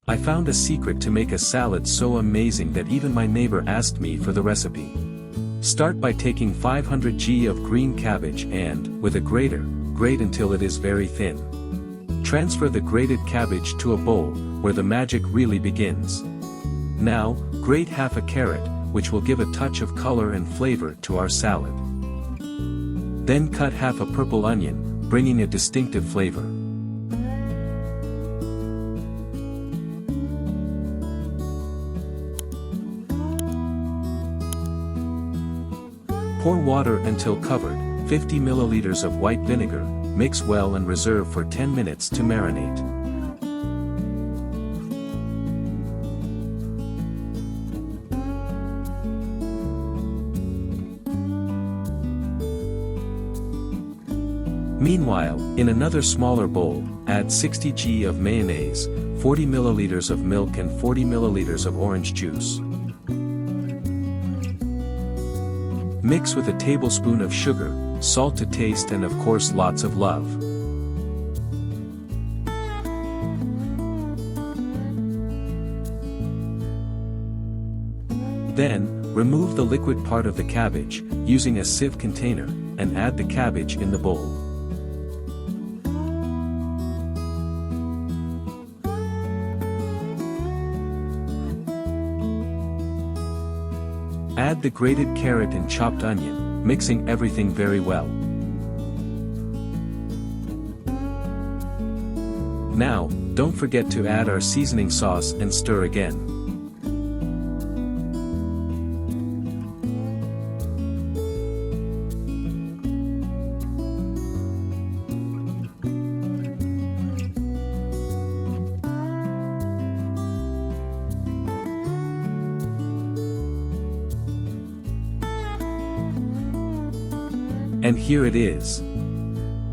I found a secret to make a salad so amazing that even my neighbor asked me for the recipe. Start by taking 500 g of green cabbage and, with a grater, grate until it is very thin. Transfer the grated cabbage to a bowl, where the magic really begins. Now, grate half a carrot, which will give a touch of color and flavor to our salad. Then cut half a purple onion, bringing a distinctive flavor. Pour water until covered, 50 milliliters of white vinegar, mix well and reserve for 10 minutes to marinate. Meanwhile, in another smaller bowl, add 60 g of mayonnaise, 40 milliliters of milk and 40 milliliters of orange juice. Mix with a tablespoon of sugar, salt to taste and of course lots of love. Then, remove the liquid part of the cabbage, using a sieve container, and add the cabbage in the bowl. Add the grated carrot and chopped onion, mixing everything very well. Now, don't forget to add our seasoning sauce and stir again. And here it is.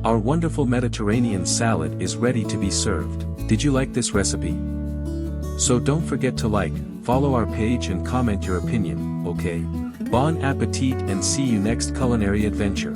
Our wonderful Mediterranean salad is ready to be served. Did you like this recipe? So don't forget to like, follow our page and comment your opinion, okay? Bon appetit and see you next culinary adventure.